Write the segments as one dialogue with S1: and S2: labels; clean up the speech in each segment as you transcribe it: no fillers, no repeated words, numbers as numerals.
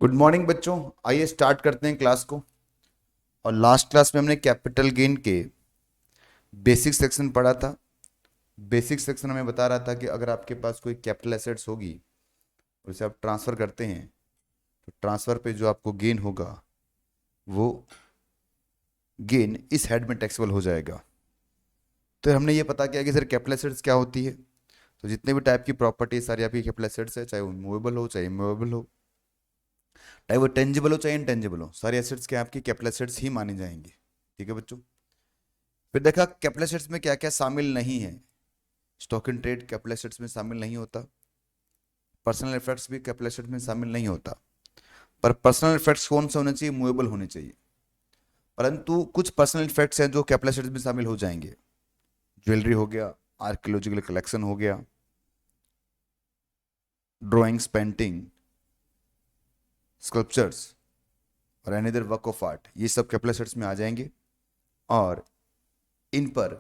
S1: Good morning बच्चों। आइए start करते हैं क्लास को। और लास्ट क्लास में हमने कैपिटल गेन के बेसिक सेक्शन पढ़ा था। बेसिक सेक्शन हमें बता रहा था कि अगर आपके पास कोई कैपिटल एसेट्स होगी और उसे आप ट्रांसफ़र करते हैं तो ट्रांसफ़र पे जो आपको गेन होगा वो गेन इस हेड में टैक्सेबल हो जाएगा। तो हमने ये पता किया कि सर कैपिटल एसेट्स क्या होती है। तो जितने भी टाइप की प्रॉपर्टी सारी आपकी कैपिटल एसेट्स है, चाहे वो मूवेबल हो चाहे इमूवेबल हो, चाहे वो टेंजिबल हो चाहे इनटेंजिबल हो, सारी एसेट्स क्या आपकी कैपिटल एसेट्स ही मानी जाएंगी। ठीक है बच्चों। फिर देखा कैपिटल एसेट्स में क्या क्या शामिल नहीं है। Stock in trade capital assets में शामिल नहीं होता। पर्सनल इफेक्ट्स भी कैपिटल एसेट्स में शामिल नहीं होता। पर पर्सनल इफेक्ट्स कौन से होने चाहिए? मूवेबल होने चाहिए। परंतु कुछ पर्सनल इफेक्ट्स हैं जो कैपिटल एसेट्स में शामिल हो जाएंगे। ज्वेलरी हो गया, आर्कियोलॉजिकल कलेक्शन हो गया, ड्राइंग्स, पेंटिंग, स्कल्पचर्स और any other work of art, ये सब कैपिटल एसेट्स में आ जाएंगे। और इन पर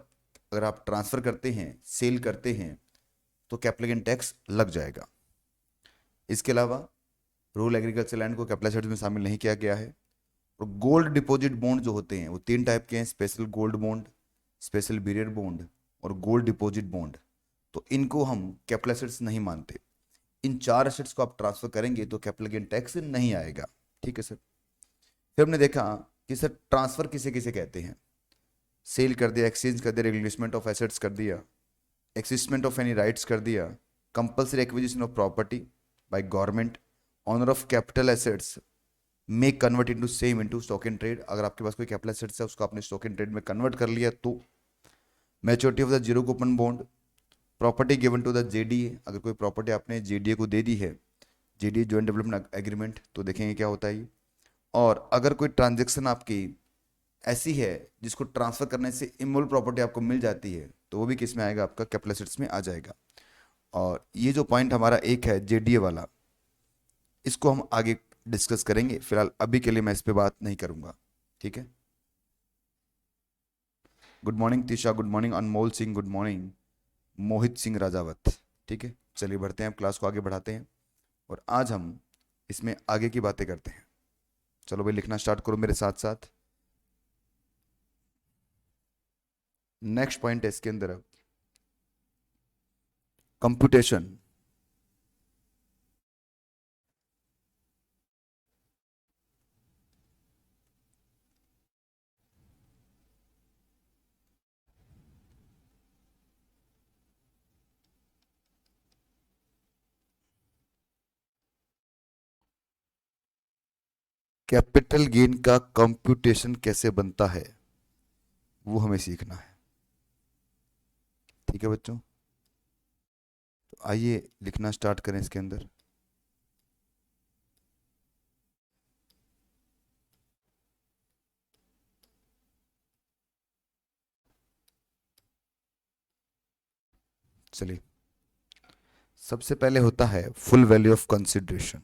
S1: अगर आप ट्रांसफर करते हैं, सेल करते हैं, तो कैपिटल गेन टैक्स लग जाएगा। इसके अलावा रूरल एग्रीकल्चर लैंड को कैपिटल एसेट्स में शामिल नहीं किया गया है। और गोल्ड डिपॉजिट बॉन्ड जो होते हैं वो तीन टाइप के हैं: special gold bond, special bearer bond और गोल्ड डिपॉजिट बॉन्ड। तो इनको हम कैपिटल एसेट्स नहीं मानते। इन चार एसेट्स को आप ट्रांसफर करेंगे तो कैपिटल गेन टैक्स नहीं आएगा। ठीक है सर। फिर हमने देखा कि सर ट्रांसफर किसे किसे कहते हैं। सेल कर दिया, एक्सचेंज कर दिया, रिलिंक्विशमेंट ऑफ एसेट्स कर दिया, एक्सिस्टमेंट ऑफ एनी राइट्स कर दिया, compulsory acquisition of property by government, owner of capital assets may convert into same into stock in trade. अगर आपके पास कोई कैपिटल एसेट्स है उसको आपने स्टॉक इन ट्रेड में कन्वर्ट कर लिया तो maturity of the zero coupon bond, property given to the JDA. अगर कोई प्रॉपर्टी आपने जेडीए को दे दी है, जेडीए जॉइंट डेवलपमेंट एग्रीमेंट, तो देखेंगे क्या होता है ये। और अगर कोई ट्रांजेक्शन आपकी ऐसी है जिसको ट्रांसफर करने से इमूवेबल प्रॉपर्टी आपको मिल जाती है तो वो भी किस में आएगा? आपका कैपिटल एसेट्स में आ जाएगा। और ये जो पॉइंट हमारा एक है जेडीए वाला, इसको हम आगे डिस्कस करेंगे। फिलहाल अभी के लिए मैं इस पे बात नहीं करूंगा। ठीक है। Good morning Tisha, good morning Anmol Singh, good morning Mohit Singh Rajawat. ठीक है, चलिए बढ़ते हैं, क्लास को आगे बढ़ाते हैं और आज हम इसमें आगे की बातें करते हैं। चलो भाई लिखना स्टार्ट करो मेरे साथ साथ। नेक्स्ट पॉइंट है इसके अंदर कंप्यूटेशन। कैपिटल गेन का कंप्यूटेशन कैसे बनता है वो हमें सीखना है। ठीक है बच्चों, तो आइए लिखना स्टार्ट करें इसके अंदर। चलिए, सबसे पहले होता है फुल वैल्यू ऑफ कंसिडरेशन।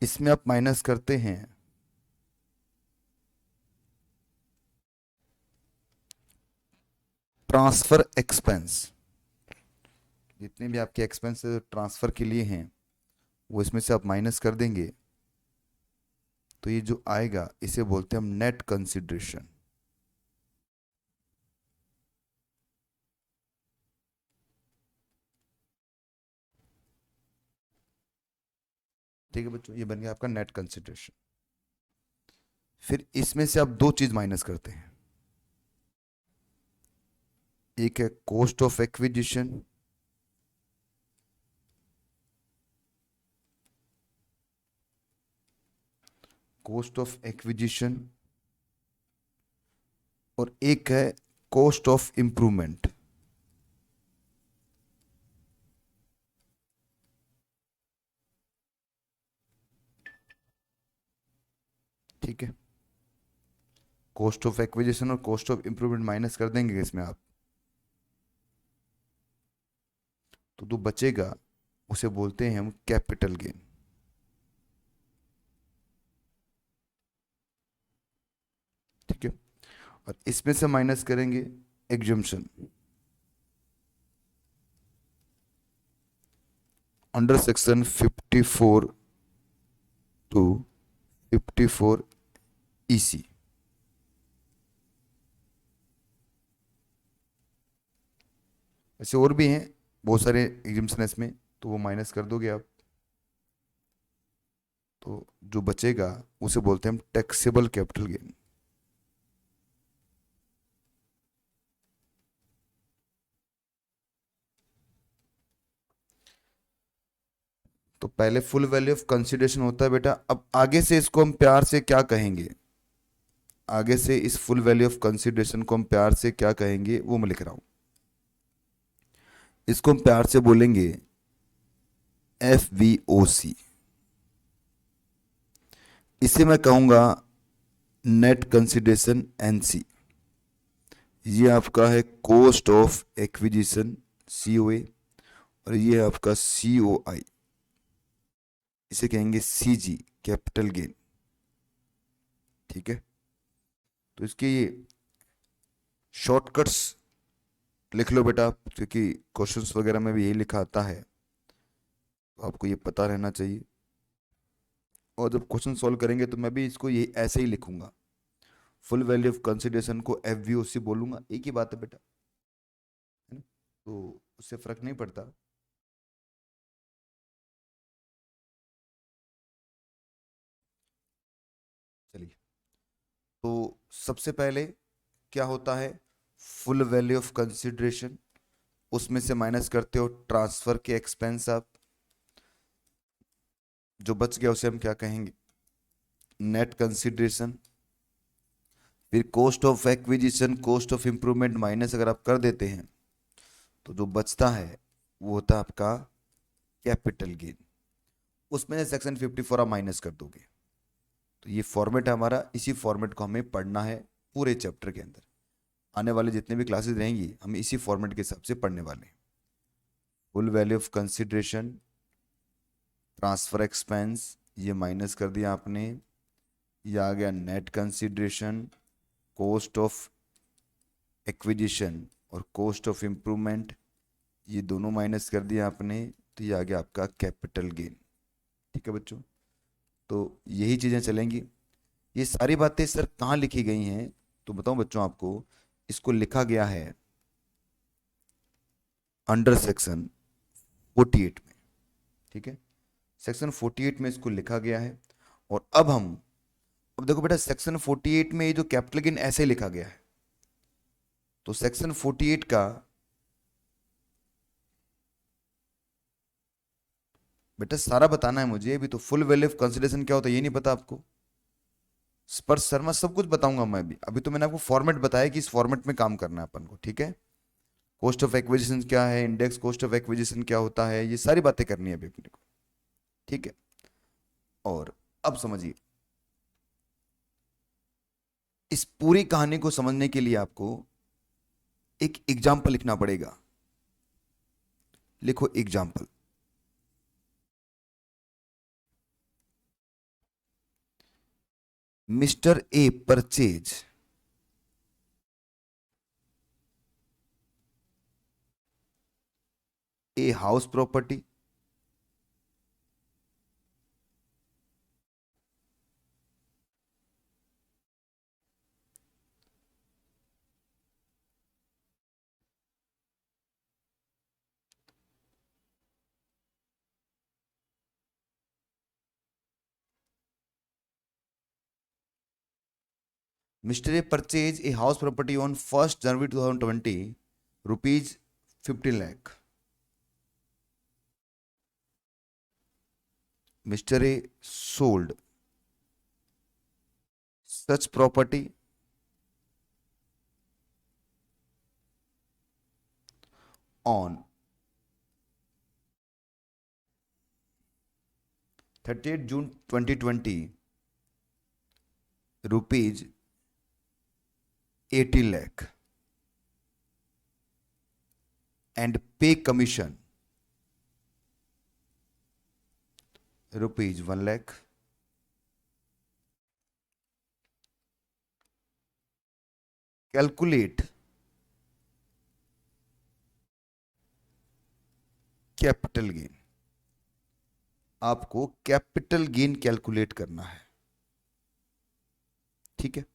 S1: इसमें आप माइनस करते हैं ट्रांसफर एक्सपेंस। जितने भी आपके एक्सपेंस ट्रांसफर के लिए हैं वो इसमें से आप माइनस कर देंगे तो ये जो आएगा इसे बोलते हैं हम नेट कंसिडरेशन। ठीक है बच्चों, ये बन गया आपका नेट कंसिडरेशन। फिर इसमें से आप दो चीज माइनस करते हैं। एक है cost of acquisition, cost of acquisition, और एक है कॉस्ट ऑफ इंप्रूवमेंट। ठीक है, कॉस्ट ऑफ एक्विजिशन और कॉस्ट ऑफ इंप्रूवमेंट माइनस कर देंगे इसमें आप, तो बचेगा उसे बोलते हैं हम कैपिटल गेन। ठीक है, और इसमें से माइनस करेंगे exemption. Under section 54 to 54 EC. ऐसे और भी हैं बहुत सारे एग्जाम्पशन इसमें, तो वो माइनस कर दोगे आप, तो जो बचेगा उसे बोलते हैं हम टैक्सेबल कैपिटल गेन। तो पहले फुल वैल्यू ऑफ कंसिडरेशन होता है बेटा। अब आगे से इसको हम प्यार से क्या कहेंगे, आगे से इस फुल वैल्यू ऑफ कंसिडरेशन को हम प्यार से क्या कहेंगे वो मैं लिख रहा हूं। इसको हम प्यार से बोलेंगे FVOC। इसे मैं कहूंगा नेट कंसिडरेशन NC। ये आपका है कॉस्ट ऑफ एक्विजिशन COA, और ये है आपका COI। इसे कहेंगे CG कैपिटल गेन। ठीक है, तो इसके ये शॉर्टकट्स लिख लो बेटा, क्योंकि क्वेश्चंस वगैरह में भी यही लिखा आता है, तो आपको ये पता रहना चाहिए। और जब क्वेश्चन सॉल्व करेंगे तो मैं भी इसको ये ऐसे ही लिखूंगा, फुल वैल्यू ऑफ कंसिडरेशन को FVOC बोलूंगा, एक ही बात है बेटा, है ना, तो उससे फर्क नहीं पड़ता। चलिए, तो सबसे पहले क्या होता है, फुल वैल्यू ऑफ कंसिडरेशन, उसमें से माइनस करते हो ट्रांसफर के एक्सपेंस आप, जो बच गया उसे हम क्या कहेंगे, नेट कंसिडरेशन। फिर cost of acquisition, cost of improvement minus अगर आप कर देते हैं तो जो बचता है वो होता है आपका कैपिटल गेन। उसमें से सेक्शन 54 आप माइनस कर दोगे। तो ये फॉर्मेट है हमारा, इसी फॉर्मेट को हमें पढ़ना है पूरे चैप्टर के अंदर। आने वाले जितने भी क्लासेस रहेंगी हम इसी फॉर्मेट के हिसाब से पढ़ने वाले हैं। Full value of consideration, transfer expense, ये माइनस कर दिया आपने, ये आ गया net consideration, cost of acquisition और कॉस्ट ऑफ इम्प्रूवमेंट, ये दोनों माइनस कर दिया आपने, तो ये आ गया आपका कैपिटल गेन। ठीक है बच्चों, तो यही चीज़ें चलेंगी। ये सारी बातें सर कहाँ लिखी गई हैं, तो बताऊं बच्चों आपको, इसको लिखा गया है अंडर सेक्शन 48 में। ठीक है, सेक्शन 48 में इसको लिखा गया है। और अब देखो बेटा, सेक्शन 48 में ये जो कैपिटल गेन ऐसे लिखा गया है, तो सेक्शन 48 का बेटा सारा बताना है मुझे। अभी तो फुल वैल्यू ऑफ कंसिडरेशन क्या होता है ये नहीं पता आपको, स्पर्श शर्मा सब कुछ बताऊंगा मैं भी। अभी तो मैंने आपको फॉर्मेट बताया कि इस फॉर्मेट में काम करना है अपन को। ठीक है, कॉस्ट ऑफ एक्विजिशन क्या है, इंडेक्स कॉस्ट ऑफ एक्विजिशन क्या होता है, ये सारी बातें करनी है अभी अपने को। ठीक है, और अब समझिए, इस पूरी कहानी को समझने के लिए आपको एक एग्जाम्पल लिखना पड़ेगा। लिखो example. Mister A purchase a house property Mr. A purchased a house property on 1st January 2020, rupees 50 lakh. Mr. A sold such property on 30th June 2020, rupees 80 lakh, and pay commission ₹1 lakh. Calculate capital gain. आपको capital gain calculate करना है, ठीक है।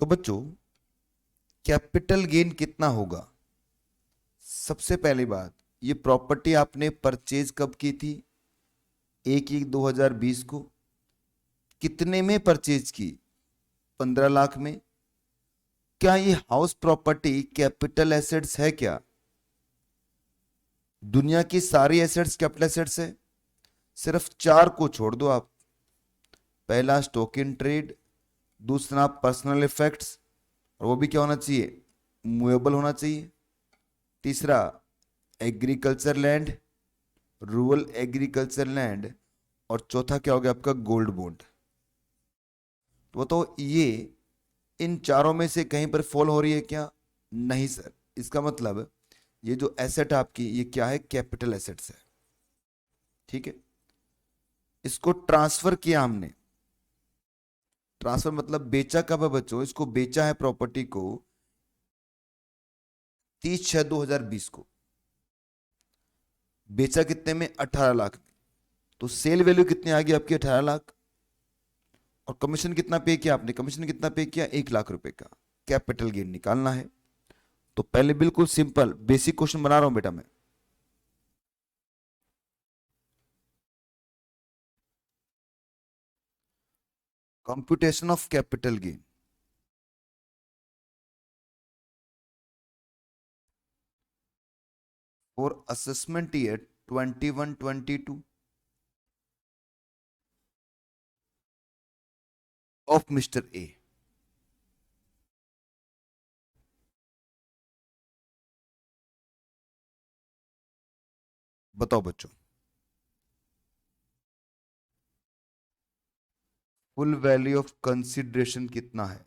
S1: तो बच्चों, capital gain कितना होगा? सबसे पहली बात, ये प्रॉपर्टी आपने परचेज कब की थी? 1/1/2020 को। कितने में परचेज की? 15 लाख में। क्या ये हाउस प्रॉपर्टी कैपिटल एसेट्स है क्या? दुनिया की सारी एसेट्स कैपिटल एसेट्स है, सिर्फ 4 को छोड़ दो आप। पहला स्टॉक इन ट्रेड, दूसरा पर्सनल इफेक्ट्स, और वो भी क्या होना चाहिए? मूवेबल होना चाहिए। तीसरा agriculture land, rural agriculture land, और चौथा क्या हो गया आपका? Gold bond. तो बताओ, ये इन चारों में से कहीं पर फॉल हो रही है क्या? नहीं सर। इसका मतलब ये जो एसेट आपकी, ये क्या है? कैपिटल एसेट्स है, ठीक है। इसको ट्रांसफर किया हमने। ट्रांसफर मतलब बेचा कब है बच्चों? इसको बेचा है प्रॉपर्टी को 30/6/2020 को। बेचा कितने में? 18 लाख में। तो सेल वैल्यू कितनी आ गई आपकी? 18 लाख। और कमीशन कितना पे किया आपने? कमीशन कितना पे किया? 1 लाख रुपए का। कैपिटल गेन निकालना है। तो पहले बिल्कुल सिंपल बेसिक क्वेश्चन बना रहा हूं बेटा मैं। Computation of capital gain. For assessment year 21-22 of mister A. बताओ बच्चों, फुल वैल्यू ऑफ कंसिडरेशन कितना है?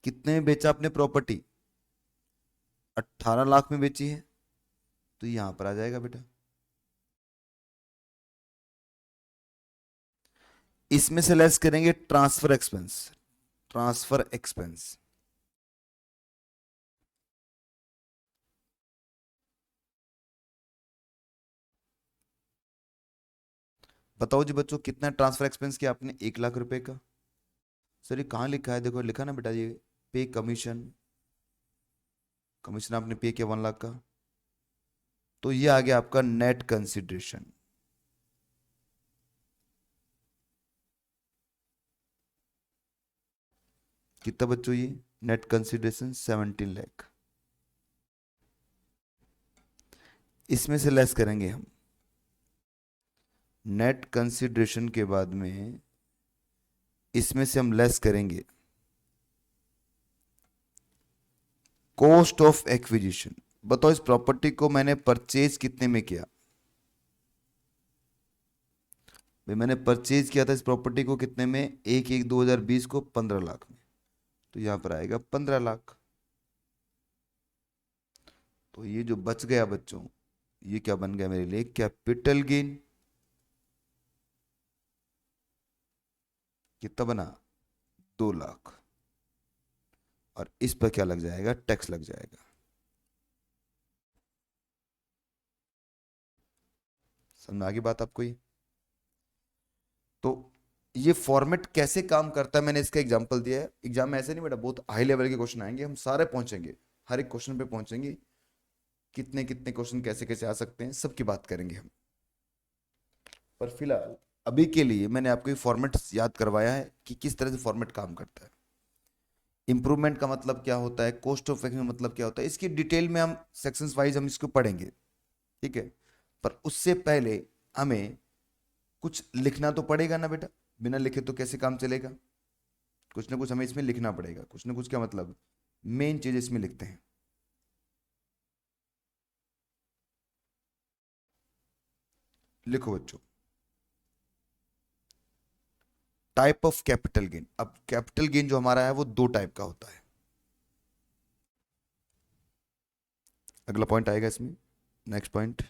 S1: कितने में बेचा आपने प्रॉपर्टी? 18 लाख में बेची है, तो यहां पर आ जाएगा बेटा। इसमें से लेस करेंगे ट्रांसफर एक्सपेंस। ट्रांसफर एक्सपेंस बताओ जी बच्चों, कितना ट्रांसफर एक्सपेंस किया आपने? 1 लाख रुपए का। सर ये कहाँ लिखा है? देखो लिखा ना बेटा, ये पे कमीशन। कमीशन आपने पे किया 1 लाख का। तो ये आ गया आपका नेट कंसिडरेशन। कितना बच्चों ये? Net consideration 17 lakh. इसमें से लेस करेंगे हम। नेट कंसिडरेशन के बाद में इसमें से हम लेस करेंगे कॉस्ट ऑफ एक्विजिशन। बताओ, इस प्रॉपर्टी को मैंने परचेज कितने में किया? भाई मैंने परचेज किया था इस प्रॉपर्टी को कितने में? 1/1/2020 को 15 लाख में। तो यहां पर आएगा 15 लाख। तो ये जो बच गया बच्चों, ये क्या बन गया मेरे लिए? Capital gain. कितना बना? 2 लाख। और इस पर क्या लग जाएगा? टैक्स लग जाएगा। समझ में आ गई बात आपको ये? तो ये फॉर्मेट कैसे काम करता है मैंने इसका एग्जांपल दिया है। एग्जाम में ऐसे नहीं बेटा, बहुत हाई लेवल के क्वेश्चन आएंगे, हम सारे पहुंचेंगे, हर एक क्वेश्चन पे पहुंचेंगे। कितने कितने क्वेश्चन कैसे कैसे आ सकते हैं, सबकी बात करेंगे हम। पर फिलहाल अभी के लिए मैंने आपको ये फॉर्मेट याद करवाया है कि किस तरह से फॉर्मेट काम करता है। इंप्रूवमेंट का मतलब क्या होता है, कॉस्ट ऑफ एक्शन मतलब क्या होता है, इसकी डिटेल में हम सेक्शंस वाइज हम इसको पढ़ेंगे, ठीक है। पर उससे पहले हमें कुछ लिखना तो पड़ेगा ना बेटा। बिना लिखे तो कैसे काम चलेगा? कुछ ना कुछ हमें इसमें लिखना पड़ेगा। कुछ ना कुछ क्या मतलब? मेन चीज इसमें लिखते हैं। लिखो बच्चों, टाइप ऑफ कैपिटल गेन। अब कैपिटल गेन जो हमारा है वो 2 टाइप का होता है। अगला पॉइंट आएगा इसमें, नेक्स्ट पॉइंट।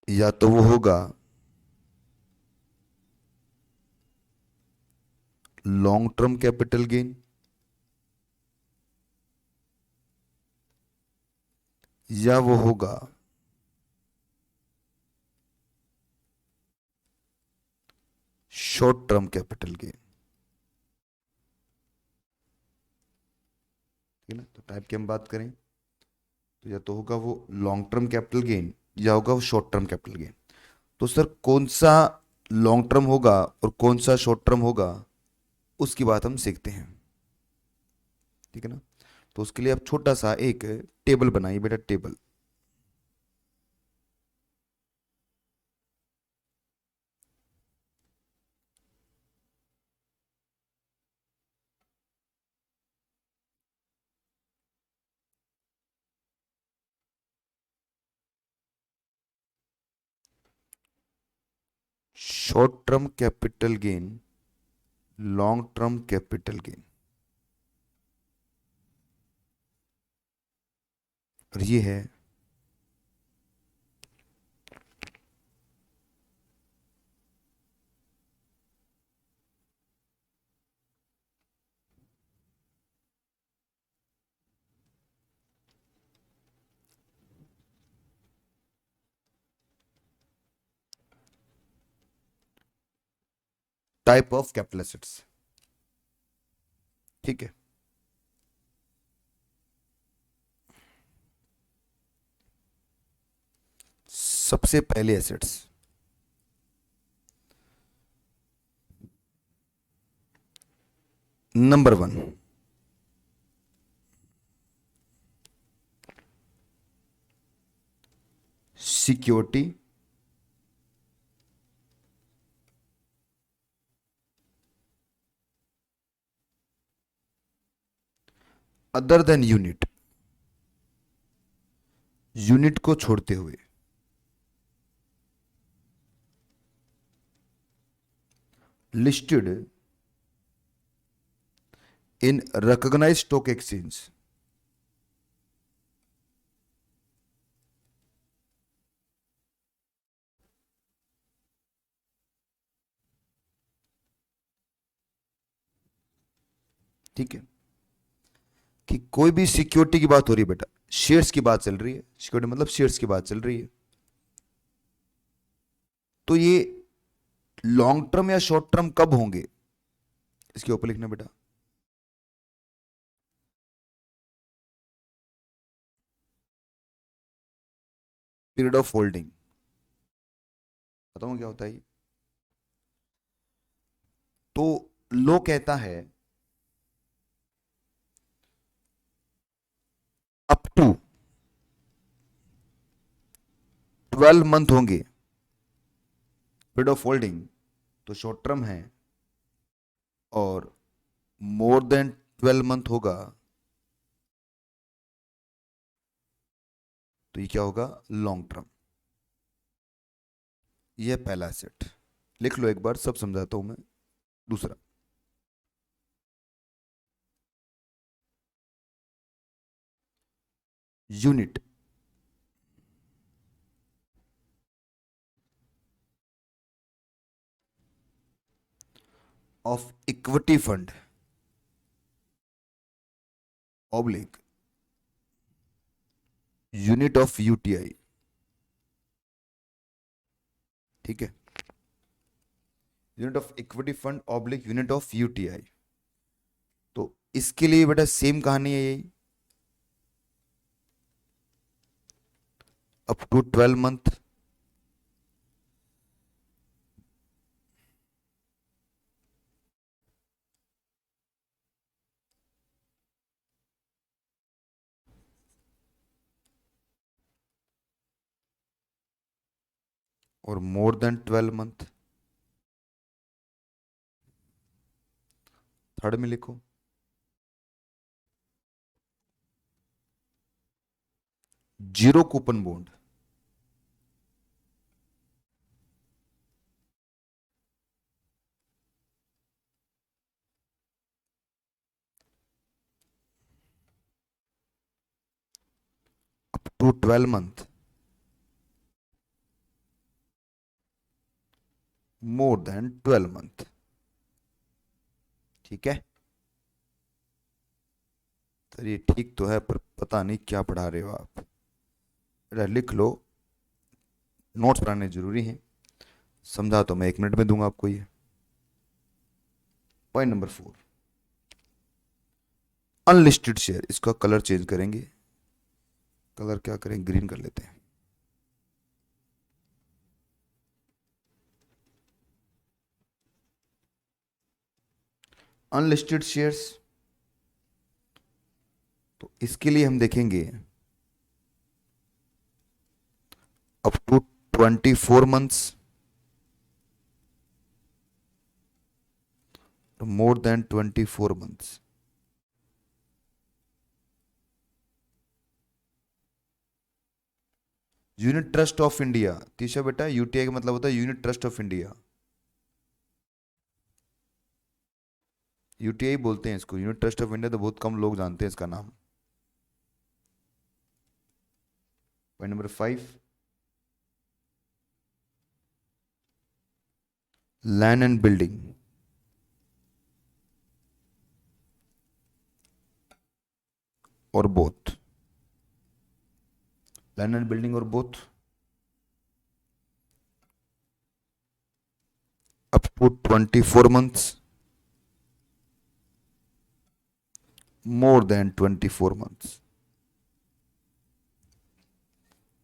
S1: या तो वो होगा लॉन्ग टर्म कैपिटल गेन, या वो होगा शॉर्ट टर्म कैपिटल गेन। ठीक है ना। तो टाइप की हम बात करें तो या तो होगा वो लॉन्ग टर्म कैपिटल गेन या होगा वो शॉर्ट टर्म कैपिटल गेन। तो सर कौन सा लॉन्ग टर्म होगा और कौन सा शॉर्ट टर्म होगा, उसकी बात हम सीखते हैं। ठीक है ना। तो उसके लिए आप छोटा सा एक टेबल बनाइए बेटा, table. Short term capital gain, long term capital gain, और ये है टाइप ऑफ कैपिटल एसेट्स। ठीक है। सबसे पहले assets, number one, security other than unit, unit को छोड़ते हुए, listed in recognised stock exchange, ठीक है, कि कोई भी सिक्योरिटी की बात हो रही है बेटा, शेयर्स की बात चल रही है, सिक्योरिटी मतलब शेयर्स की बात चल रही है, तो ये लॉन्ग टर्म या शॉर्ट टर्म कब होंगे, इसके ऊपर लिखना बेटा। पीरियड ऑफ होल्डिंग, बताऊं क्या होता है ये? तो लो कहता है अप टू 12 मंथ होंगे पीरियड ऑफ होल्डिंग, तो शॉर्ट टर्म है, और मोर देन 12 मंथ होगा तो ये क्या होगा, लॉन्ग टर्म। ये पहला सेट, लिख लो एक बार, सब समझाता हूं मैं। दूसरा, unit of equity fund oblique unit of UTI. ठीक है, unit of equity fund oblique unit of UTI. तो इसके लिए बेटा सेम कहानी है यही, अप टू 12 मंथ, और मोर देन 12 मंथ। थर्ड में लिखो zero coupon bond, up to 12 month, more than 12 month. ठीक है, तो ये ठीक तो है, पर पता नहीं क्या पढ़ा रहे हो आप। अरे लिख लो, नोट्स पढ़ाने जरूरी हैं। समझा तो मैं 1 मिनट में दूंगा आपको ये। Point number 4, unlisted share. इसका कलर चेंज करेंगे, कलर क्या करें, ग्रीन कर लेते हैं। अनलिस्टेड शेयर्स, तो इसके लिए हम देखेंगे up to 24 months, more than 24 months. Unit trust of India, तीसरा बेटा यूटीआई का मतलब होता है unit trust of India. UTI बोलते हैं इसको, यूनिट ट्रस्ट ऑफ इंडिया, तो बहुत कम लोग जानते हैं इसका नाम। Point number 5, land and building और बोथ, लैंड एंड बिल्डिंग और both up to 24 months, more than 24 months.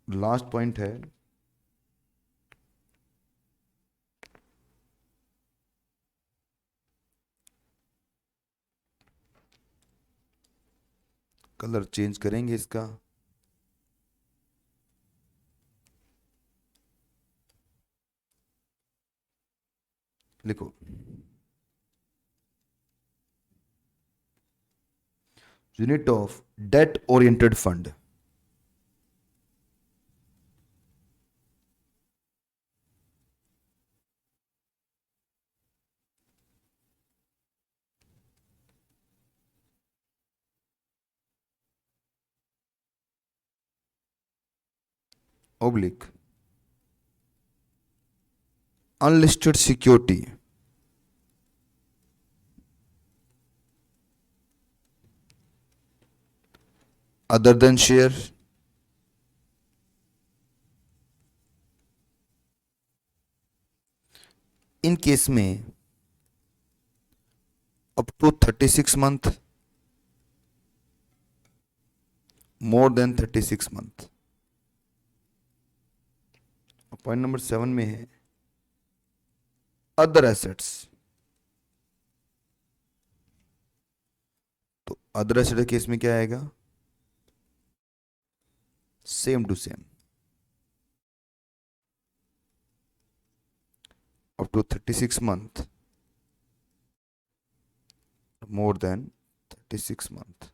S1: Last point है कलर चेंज करेंगे इसका, लिखो unit of debt oriented fund, oblique unlisted security other than share in case में up to 36 month, more than 36 month. Point number 7 में है other assets, तो other asset के case में क्या आएगा, same to same, up to 36 month, more than 36 month.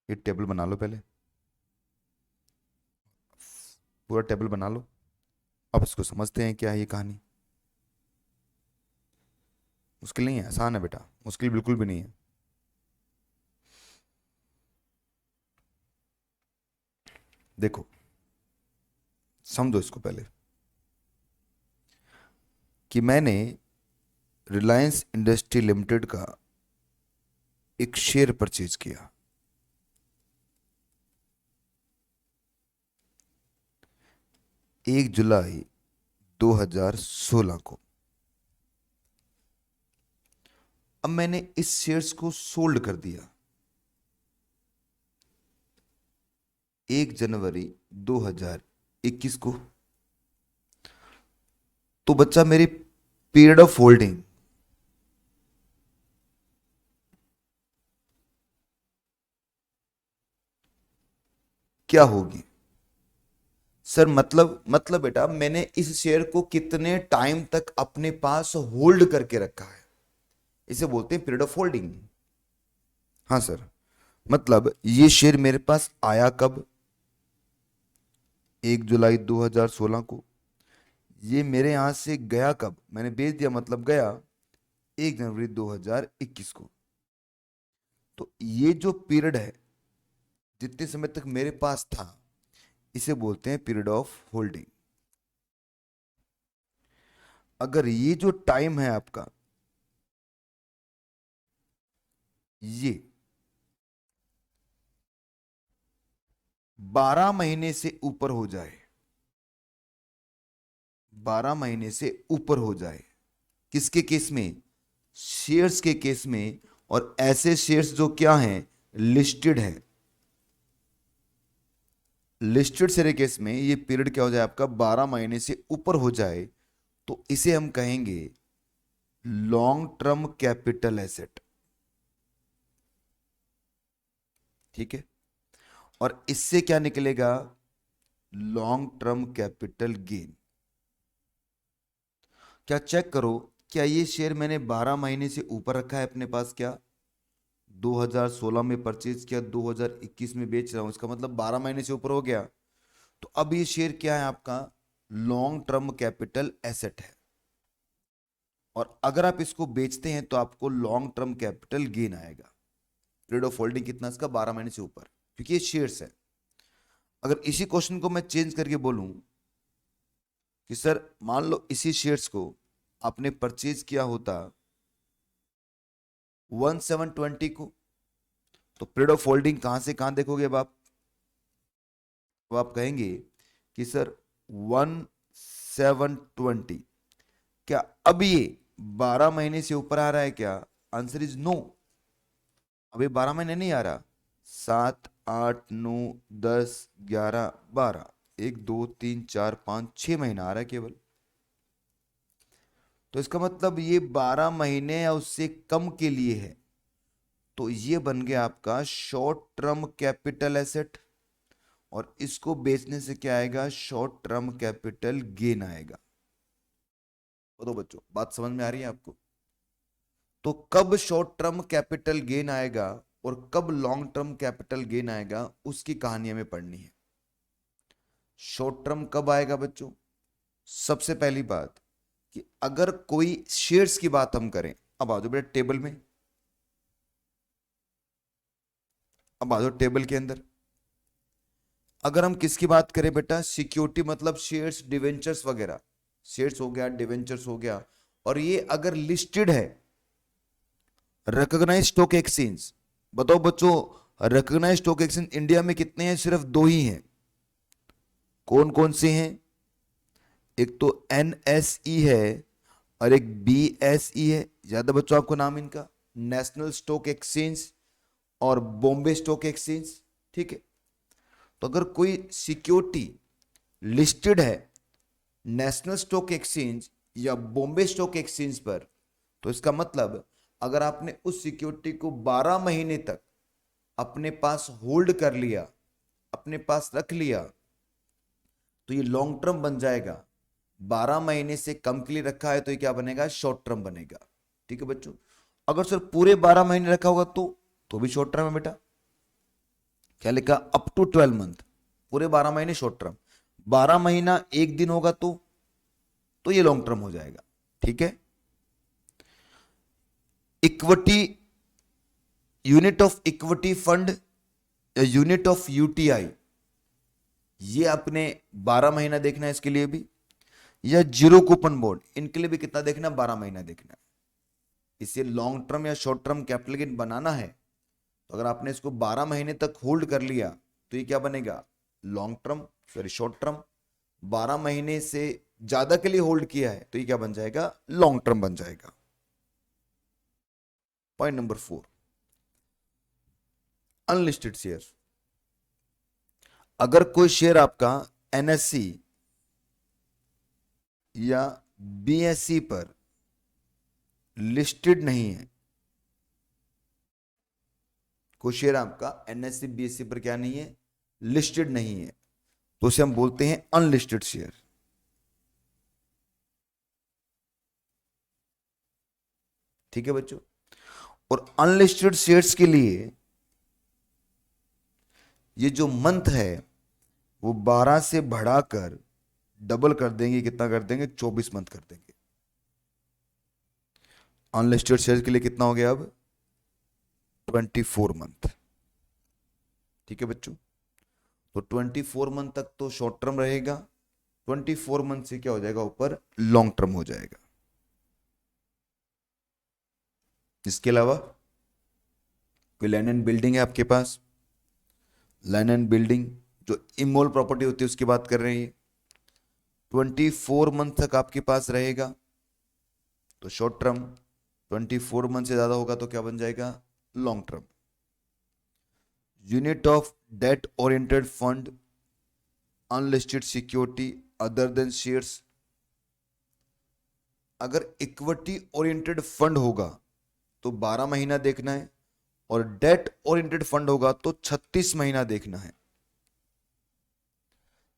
S1: ये table बना लो पहले, पूरा टेबल बना लो। अब इसको समझते हैं क्या है ये कहानी। मुश्किल नहीं है, आसान है बेटा, मुश्किल बिल्कुल भी नहीं है। देखो, समझो इसको पहले कि मैंने रिलायंस इंडस्ट्री लिमिटेड का एक शेयर परचेज किया 1 जुलाई 2016 को। अब मैंने इस शेयर्स को सोल्ड कर दिया 1 जनवरी 2021 को। तो बच्चा मेरी पीरियड ऑफ होल्डिंग क्या होगी? सर मतलब बेटा मैंने इस शेयर को कितने टाइम तक अपने पास होल्ड करके रखा है, इसे बोलते हैं पीरियड ऑफ होल्डिंग। हाँ सर, मतलब ये शेयर मेरे पास आया कब? 1 जुलाई 2016 को। ये मेरे यहां से गया कब? मैंने बेच दिया मतलब गया 1 जनवरी 2021 को। तो ये जो पीरियड है, जितने समय तक मेरे पास था, इसे बोलते हैं पीरियड ऑफ होल्डिंग। अगर ये जो टाइम है आपका, ये 12 महीने से ऊपर हो जाए, 12 महीने से ऊपर हो जाए, किसके केस में? शेयर्स के केस में। और ऐसे शेयर्स जो क्या हैं, लिस्टेड है, लिस्टेड शेयर के केस में ये पीरियड क्या हो जाए आपका, 12 महीने से ऊपर हो जाए, तो इसे हम कहेंगे लॉन्ग टर्म कैपिटल एसेट। ठीक है, और इससे क्या निकलेगा? Long term capital gain. क्या चेक करो, क्या ये शेयर मैंने 12 महीने से ऊपर रखा है अपने पास? क्या 2016 में परचेज किया, 2021 में बेच रहा हूं, इसका मतलब 12 महीने से ऊपर हो गया। तो अब ये शेयर क्या है आपका? लॉन्ग टर्म कैपिटल एसेट है। और अगर आप इसको बेचते हैं तो आपको लॉन्ग टर्म कैपिटल गेन आएगा। पीरियड ऑफ होल्डिंग कितना इसका? 12 महीने से ऊपर, क्योंकि ये शेयर्स है। अगर इसी क्वेश्चन को मैं चेंज करके बोलूं कि सर मान लो इसी शेयर्स को आपने परचेज किया होता 1720 को, तो पीरियड ऑफ होल्डिंग कहां से कहां देखोगे अब आप? अब आप कहेंगे कि सर 1720, क्या अब ये 12 महीने से ऊपर आ रहा है क्या? आंसर इज नो, अभी 12 महीने नहीं आ रहा। 7, 8, 9, 10, 11, 12, 1, 2, 3, 4, 5, 6 महीना आ रहा है केवल। तो इसका मतलब ये 12 महीने या उससे कम के लिए है। तो ये बन गया आपका शॉर्ट टर्म कैपिटल एसेट, और इसको बेचने से क्या आएगा? शॉर्ट टर्म कैपिटल गेन आएगा। तो बच्चों बात समझ में आ रही है आपको? तो कब शॉर्ट टर्म कैपिटल गेन आएगा और कब लॉन्ग टर्म कैपिटल गेन आएगा, उसकी कहानी हमें पढ़नी है। शॉर्ट टर्म कब आएगा बच्चों? सबसे पहली बात कि अगर कोई शेयर्स की बात हम करें, अब आ जाओ बेटा टेबल में, अब आ जाओ टेबल के अंदर। अगर हम किसकी बात करें बेटा? सिक्योरिटी, मतलब शेयर्स, डिवेंचर्स वगैरह। शेयर्स हो गया, डिवेंचर्स हो गया, और ये अगर लिस्टेड है रिकॉग्नाइज्ड स्टॉक एक्सचेंज। बताओ बच्चों, रिकॉग्नाइज्ड स्टॉक एक्सचेंज इंडिया में कितने हैं? सिर्फ 2 ही हैं। कौन कौन से हैं? एक तो एनएसई है और एक बीएसई है। ज्यादा बच्चों आपको नाम इनका, नेशनल स्टॉक एक्सचेंज और बॉम्बे स्टॉक एक्सचेंज। ठीक है, तो अगर कोई सिक्योरिटी लिस्टेड है नेशनल स्टॉक एक्सचेंज या बॉम्बे स्टॉक एक्सचेंज पर, तो इसका मतलब अगर आपने उस सिक्योरिटी को 12 महीने तक अपने पास होल्ड कर लिया, अपने पास रख लिया, तो ये लॉन्ग टर्म बन जाएगा। 12 महीने से कम के लिए रखा है तो ये क्या बनेगा? शॉर्ट टर्म बनेगा। ठीक है बच्चों, अगर सर पूरे 12 महीने रखा होगा तो भी शॉर्ट टर्म है बेटा। क्या लिखा? अप टू 12 मंथ, पूरे 12 महीने शॉर्ट टर्म। 12 महीना 1 दिन होगा तो ये लॉन्ग टर्म हो जाएगा। ठीक है, equity, unit of equity fund या यूनिट ऑफ यूटीआई, ये अपने 12 महीना देखना है इसके लिए भी, या जीरो कूपन बॉन्ड, इनके लिए भी कितना देखना? 12 महीना देखना है। इसे लॉन्ग टर्म या शॉर्ट टर्म कैपिटल गेन बनाना है, तो अगर आपने इसको 12 महीने तक होल्ड कर लिया तो ये क्या बनेगा? Long term, sorry short term. 12 महीने से ज्यादा के लिए होल्ड किया है तो ये क्या बन जाएगा? लॉन्ग टर्म बन जाएगा। Point number 4, unlisted share. अगर कोई शेयर आपका एनएससी या बीएससी पर लिस्टेड नहीं है, कोई शेयर आपका एनएससी बीएससी पर क्या नहीं है? लिस्टेड नहीं है, तो उसे हम बोलते हैं अनलिस्टेड शेयर। ठीक है बच्चों। और अनलिस्टेड शेयर्स के लिए ये जो मंथ है वो 12 से बढ़ाकर डबल कर देंगे, कितना कर देंगे, 24 मंथ कर देंगे। अनलिस्टेड शेयर के लिए कितना हो गया अब, 24 मंथ। ठीक है बच्चों। तो 24 मंथ तक तो शॉर्ट टर्म रहेगा, 24 मंथ से क्या हो जाएगा, ऊपर लॉन्ग टर्म हो जाएगा। इसके अलावा कोई लैंड एंड बिल्डिंग है आपके पास, लैंड एंड बिल्डिंग जो इमोल प्रॉपर्टी होती है उसकी बात कर रहे हैं, 24 मंथ तक आपके पास रहेगा तो शॉर्ट टर्म, 24 मंथ से ज्यादा होगा तो क्या बन जाएगा, long term. Unit of debt oriented fund, unlisted security other than shares. अगर इक्विटी ओरिएंटेड फंड होगा तो 12 महीना देखना है, और डेट ओरिएंटेड फंड होगा तो 36 महीना देखना है।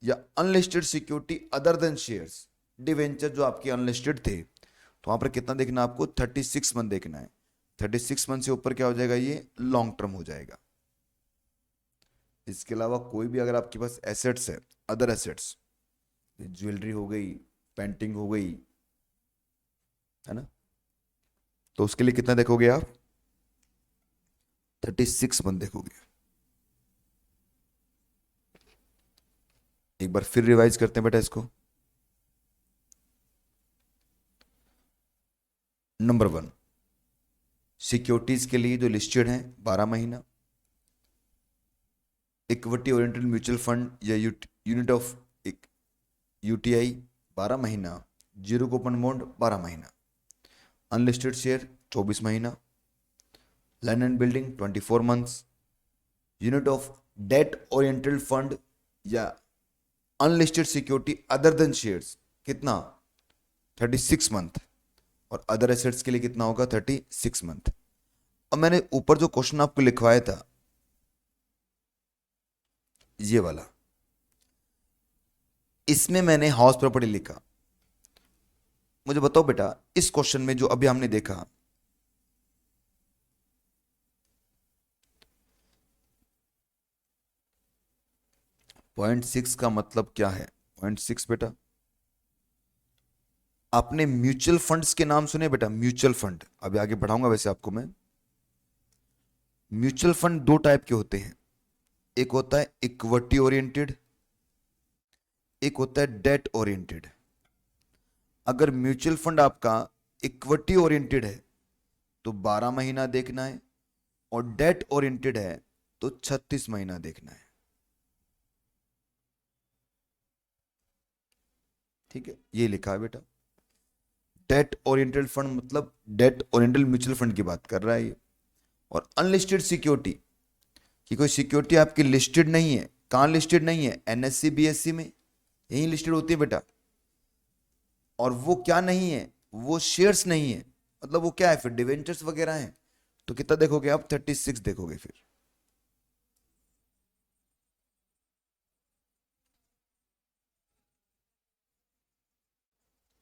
S1: या unlisted security other than shares, debenture जो आपके अनलिस्टेड थे तो वहां पर कितना देखना है आपको, 36 मंथ देखना है। 36 मंथ से ऊपर क्या हो जाएगा, ये लॉन्ग टर्म हो जाएगा। इसके अलावा कोई भी अगर आपके पास एसेट्स है, अदर एसेट्स, ज्वेलरी हो गई, पेंटिंग हो गई, है ना, तो उसके लिए कितना देखोगे आप, 36 मंथ देखोगे। एक बार फिर रिवाइज करते हैं बेटा इसको। नंबर 1, सिक्योरिटीज के लिए जो लिस्टेड है 12 महीना, इक्विटी ओरिएंटेड म्यूचुअल फंड या यूनिट ऑफ यूटीआई 12 महीना, जीरो कूपन बॉन्ड 12 महीना, अनलिस्टेड शेयर 24 महीना, land and building 24 months, unit of debt oriented fund या unlisted security other than shares कितना, 36 मंथ, और अदर एसेट्स के लिए कितना होगा, 36 मंथ। अब मैंने ऊपर जो क्वेश्चन आपको लिखवाया था ये वाला, इसमें मैंने हाउस प्रॉपर्टी लिखा। मुझे बताओ बेटा, इस क्वेश्चन में जो अभी हमने देखा, पॉइंट 6 का मतलब क्या है, पॉइंट 6 बेटा, आपने म्यूचुअल फंड्स के नाम सुने बेटा, म्यूचुअल फंड, अभी आगे बढ़ाऊंगा वैसे आपको मैं। म्यूचुअल फंड दो टाइप के होते हैं, एक होता है इक्विटी ओरिएंटेड, एक होता है डेट ओरिएंटेड। अगर म्यूचुअल फंड आपका इक्विटी ओरिएंटेड है तो 12 महीना देखना है, और डेट ओरिएंटेड है तो 36 महीना देखना है। ठीक है, ये लिखा है बेटा, डेट ओरिएंटेड फंड मतलब डेट ओरिएंटेड म्यूचुअल फंड की बात कर रहा है ये। और अनलिस्टेड सिक्योरिटी, कि कोई सिक्योरिटी आपकी लिस्टेड नहीं है, कहां लिस्टेड नहीं है, एनएससी बीएससी में यही लिस्टेड होती है बेटा, और वो क्या नहीं है, वो शेयर्स नहीं है, मतलब वो क्या है फिर, डिवेंचर्स वगैरह हैं, तो कितना देखोगे आप, 36 देखोगे फिर।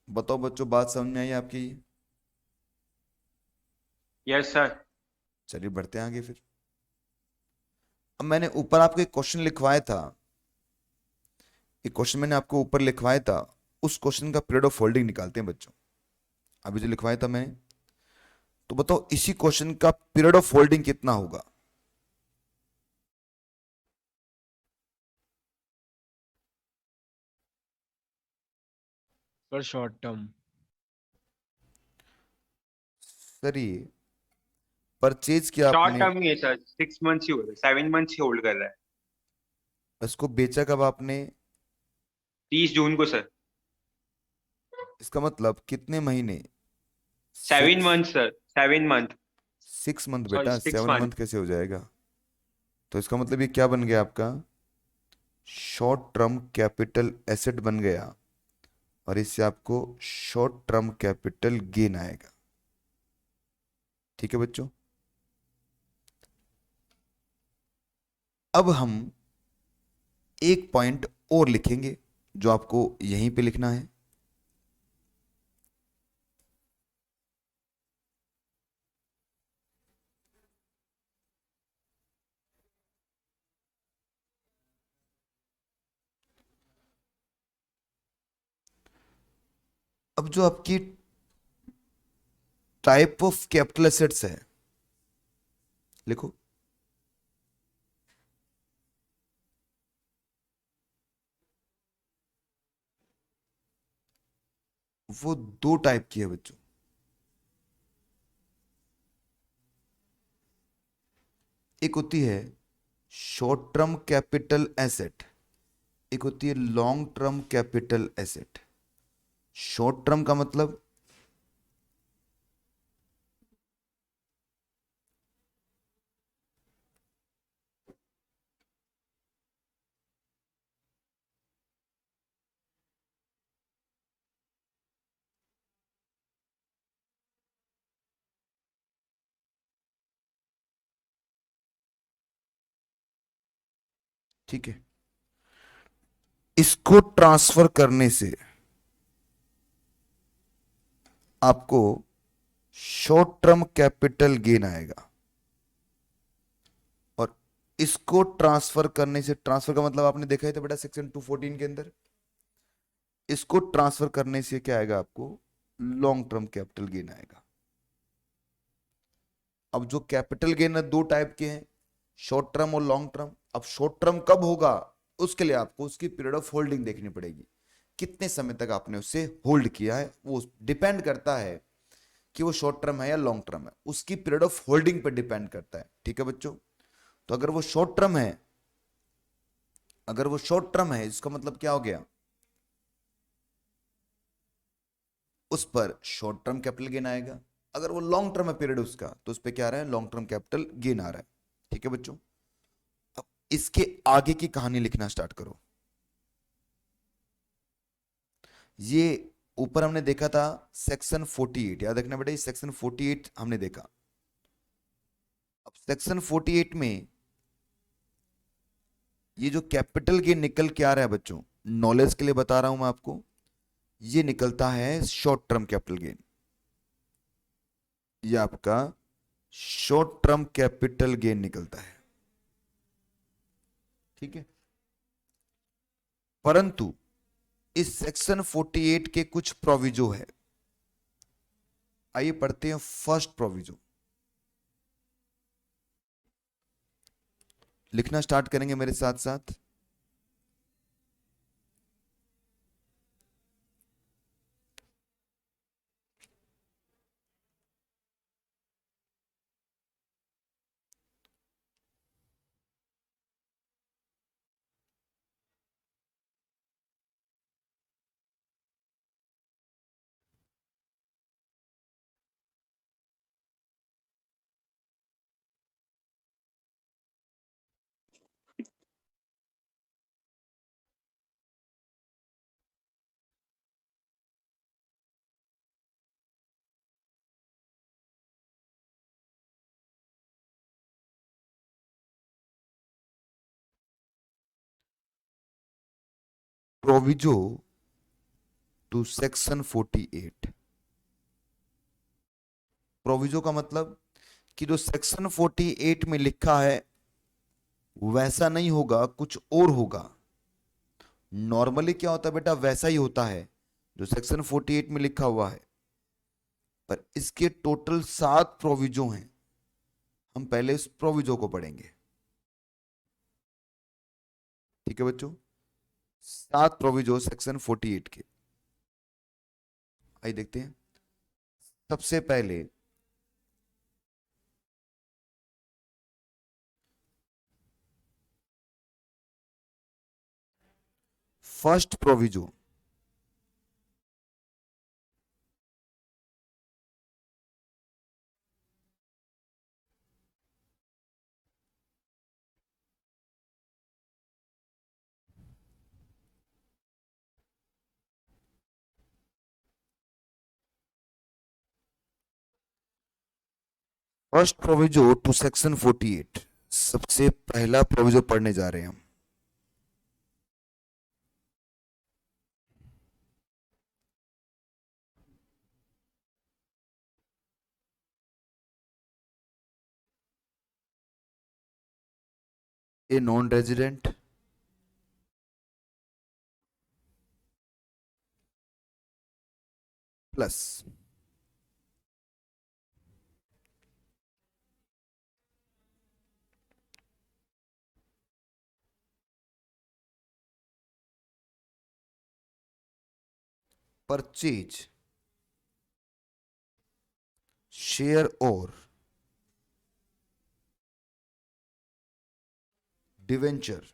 S1: बताओ बच्चों, बात समझ में आई आपकी।
S2: Yes sir.
S1: चलिए बढ़ते हैं आगे फिर। अब मैंने ऊपर आपको एक क्वेश्चन लिखवाया था, एक क्वेश्चन मैंने आपको ऊपर लिखवाया था, उस क्वेश्चन का पीरियड ऑफ होल्डिंग निकालते हैं बच्चों। अभी जो लिखवाया था मैंने, तो बताओ इसी क्वेश्चन का पीरियड ऑफ होल्डिंग कितना होगा।
S3: पर शॉर्ट टर्म।
S1: सर ये परचेज किया
S2: शॉर्ट
S1: आपने,
S2: टर्म ही है सर, 6 मंथ्स ही हो रहा है, 7 मंथ्स ही होल्ड कर रहा है।
S1: इसको बेचा कब आपने,
S2: 30 जून को सर।
S1: इसका मतलब कितने महीने,
S2: 7 month sir, 7 month.
S1: 6 month
S2: sorry,
S1: बेटा, 7 मंथ
S2: 6 मंथ।
S1: कैसे हो जाएगा। तो इसका मतलब ये क्या बन गया आपका, शॉर्ट टर्म कैपिटल एसेट बन गया, और इससे आपको शॉर्ट टर्म कैपिटल गेन आएगा। ठीक है बच्चों। अब हम एक पॉइंट और लिखेंगे जो आपको यहीं पे लिखना है। अब जो आपकी टाइप ऑफ कैपिटल एसेट्स है, लिखो। वो दो टाइप की है बच्चों। एक होती है शॉर्ट टर्म कैपिटल एसेट, एक होती है long term capital asset. Short term का मतलब ठीक है, इसको ट्रांसफर करने से आपको शॉर्ट टर्म कैपिटल गेन आएगा, और इसको ट्रांसफर करने से, ट्रांसफर का मतलब आपने देखा ही था बेटा सेक्शन 214 के अंदर, इसको ट्रांसफर करने से क्या आएगा आपको, लॉन्ग टर्म कैपिटल गेन आएगा। अब जो कैपिटल गेन है दो टाइप के हैं, शॉर्ट टर्म और लॉन्ग टर्म। अब शॉर्ट टर्म कब होगा, उसके लिए आपको उसकी पीरियड ऑफ होल्डिंग देखनी पड़ेगी, कितने समय तक आपने उसे होल्ड किया है, वो डिपेंड करता है कि वो शॉर्ट टर्म है या लॉन्ग टर्म है, उसकी पीरियड ऑफ होल्डिंग पर डिपेंड करता है। ठीक है बच्चों, तो अगर वो शॉर्ट टर्म है, अगर वो शॉर्ट टर्म है इसका मतलब क्या हो गया, उस पर शॉर्ट टर्म कैपिटल गेन आएगा। अगर वो लॉन्ग टर्म है पीरियड उसका, तो उस पर क्या आ रहा है, लॉन्ग टर्म कैपिटल गेन आ रहा है। ठीक है बच्चों, अब इसके आगे की कहानी लिखना स्टार्ट करो। ये ऊपर हमने देखा था सेक्शन 48, याद रखना बेटा, सेक्शन 48 हमने देखा। अब सेक्शन 48 में ये जो कैपिटल गेन निकल के आ रहा है बच्चों, नॉलेज के लिए बता रहा हूं मैं आपको, ये निकलता है शॉर्ट टर्म कैपिटल गेन। ये आपका शॉर्ट टर्म कैपिटल गेन निकलता है। ठीक है, परंतु इस सेक्शन 48 के कुछ प्रोविजो है। आइए पढ़ते हैं फर्स्ट प्रोविजो, लिखना स्टार्ट करेंगे मेरे साथ साथ। Proviso to section 48। प्रोविजो का मतलब कि जो सेक्शन 48 में लिखा है वैसा नहीं होगा, कुछ और होगा। नॉर्मली क्या होता है बेटा, वैसा ही होता है जो सेक्शन 48 में लिखा हुआ है, पर इसके टोटल 7 प्रोविजो हैं। हम पहले इस प्रोविजो को पढ़ेंगे। ठीक है बच्चों, 7 प्रोविजो सेक्शन 48 के। आइए देखते हैं। सबसे पहले first proviso, first proviso to section 48, सबसे पहला प्रोविजो पढ़ने जा रहे हैं हम। A non resident plus purchase share और debenture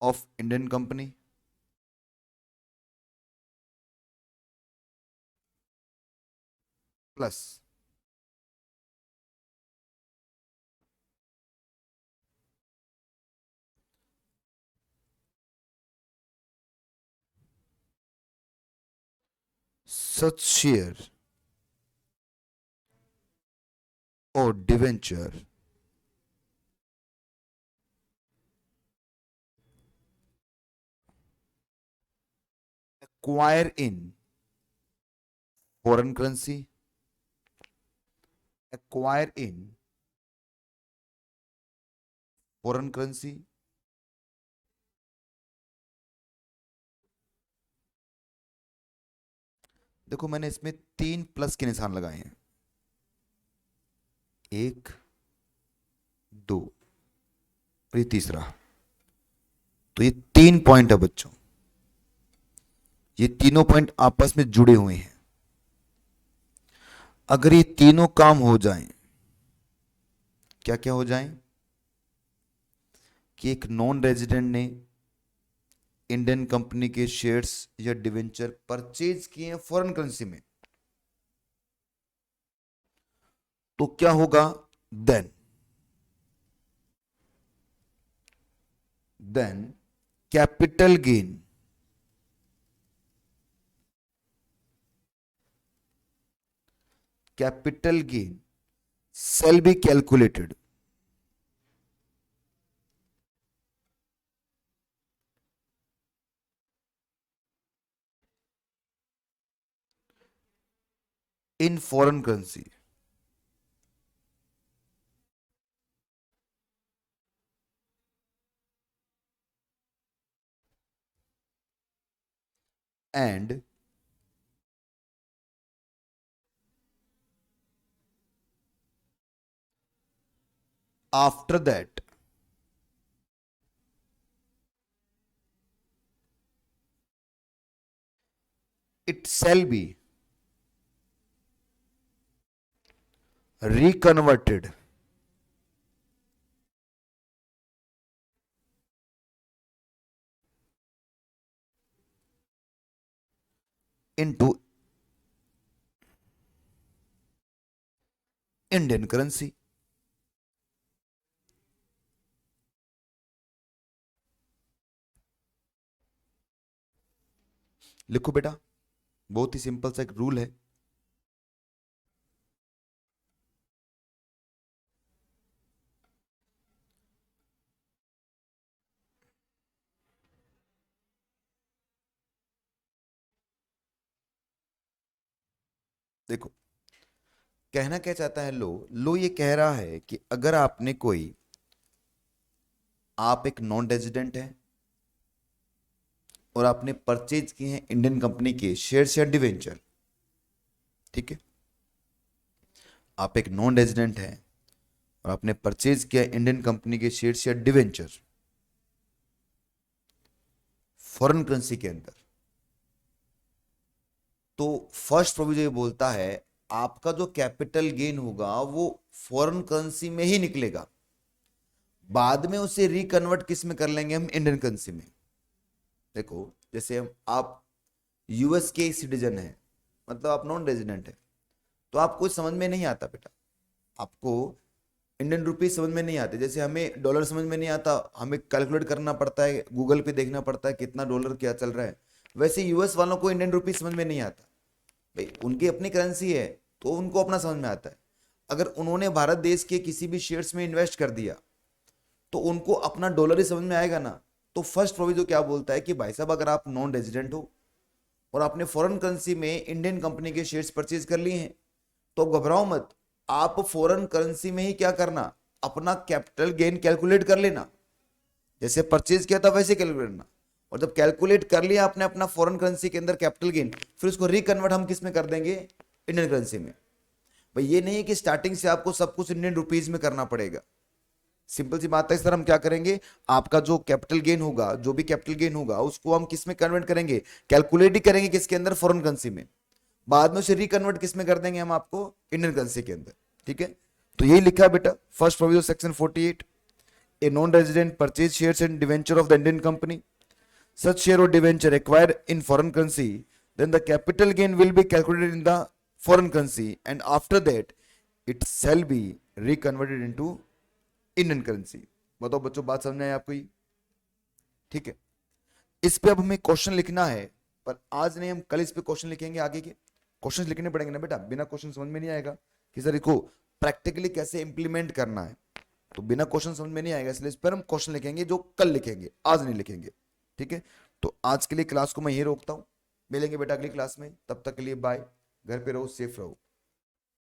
S1: of Indian company plus such share or debenture acquire in foreign currency, acquire in foreign currency देखो मैंने इसमें 3 प्लस के निशान लगाए हैं, 1 2 और ये तीसरा। तो ये 3 पॉइंट है बच्चों, ये तीनों पॉइंट आपस में जुड़े हुए हैं। अगर ये तीनों काम हो जाएं, क्या क्या हो जाएं कि एक नॉन रेजिडेंट ने इंडियन कंपनी के शेयर्स या डिवेंचर परचेज किए हैं फॉरेन करेंसी में, तो क्या होगा, then capital gain shall be calculated in foreign currency and after that it shall be reconverted into Indian currency. लिखो बेटा, बहुत ही सिंपल सा एक रूल है। देखो कहना क्या चाहता है लो ये कह रहा है कि अगर आपने कोई, आप एक नॉन रेजिडेंट है और आपने परचेज किए हैं इंडियन कंपनी के शेयर या डिवेंचर, ठीक है, आप एक नॉन रेजिडेंट है और आपने परचेज किया इंडियन कंपनी के शेयर या डिवेंचर फॉरेन करेंसी के अंदर, तो फर्स्ट प्रोविजन ये बोलता है आपका जो कैपिटल गेन होगा वो फॉरेन करेंसी में ही निकलेगा, बाद में उसे रिकन्वर्ट किस में कर लेंगे हम, इंडियन करेंसी में। देखो जैसे आप यूएस के सिटीजन है, मतलब आप नॉन रेजिडेंट है, तो आपको समझ में नहीं आता बेटा, आपको इंडियन रुपीज समझ में नहीं आते, जैसे हमें डॉलर समझ में नहीं आता, हमें कैलकुलेट करना पड़ता है, गूगल पे देखना पड़ता है कितना डॉलर क्या चल रहा है, वैसे यूएस वालों को इंडियन रुपीज समझ में नहीं आता भाई, उनकी अपनी करेंसी है तो उनको अपना समझ में आता है। अगर उन्होंने भारत देश के किसी भी शेयर्स में इन्वेस्ट कर दिया तो उनको अपना डॉलर ही समझ में आएगा ना। तो फर्स्ट प्रोविजन क्या बोलता है कि भाई साहब अगर आप नॉन रेजिडेंट हो और आपने फॉरेन करेंसी में इंडियन कंपनी के शेयर्स परचेज कर लिए हैं तो घबराओ मत, आप फॉरेन करेंसी में ही क्या करना, अपना कैपिटल गेन कैलकुलेट कर लेना, जैसे परचेज किया था वैसे कैलकुलेट करना। और जब कैलकुलेट कर लिया आपने अपना फॉरेन करेंसी के अंदर कैपिटल गेन, फिर उसको रिकन्वर्ट हम किस में कर देंगे, इंडियन करेंसी में। भाई ये नहीं है कि स्टार्टिंग से आपको सब कुछ इंडियन रुपीज में करना पड़ेगा, सिंपल सी बात है। इस तरह हम क्या करेंगे, आपका जो कैपिटल गेन होगा, जो भी कैपिटल गेन होगा उसको हम किस में कन्वर्ट करेंगे, कैलकुलेट ही करेंगे किसके अंदर, फॉरेन करेंसी में। बाद में उसे रिकन्वर्ट किस में कर देंगे हम आपको, इंडियन करेंसी के अंदर। ठीक है, तो यही लिखा है बेटा first provision section 48, A non resident purchase shares and debenture of the Indian company, such share or debenture acquired in foreign currency, then the capital gain will be calculated in the foreign currency and after that it shall be reconverted into Indian currency। बताओ बच्चों, बात समझ में आई आपको ये? ठीक है, इस पे अब हमें क्वेश्चन लिखना है, पर आज नहीं, हम कल इस पे क्वेश्चन लिखेंगे। आगे के क्वेश्चन लिखने पड़ेंगे ना बेटा, बिना क्वेश्चन समझ में नहीं आएगा कि सर इसको प्रैक्टिकली कैसे इंप्लीमेंट करना है, तो बिना क्वेश्चन समझ में नहीं आएगा। इसलिए इस पर हम क्वेश्चन लिखेंगे जो कल लिखेंगे, आज नहीं लिखेंगे। ठीक है, तो आज के लिए क्लास को मैं यही रोकता हूं, मिलेंगे बेटा अगली क्लास में, तब तक के लिए बाय, घर पे रहो, सेफ रहो।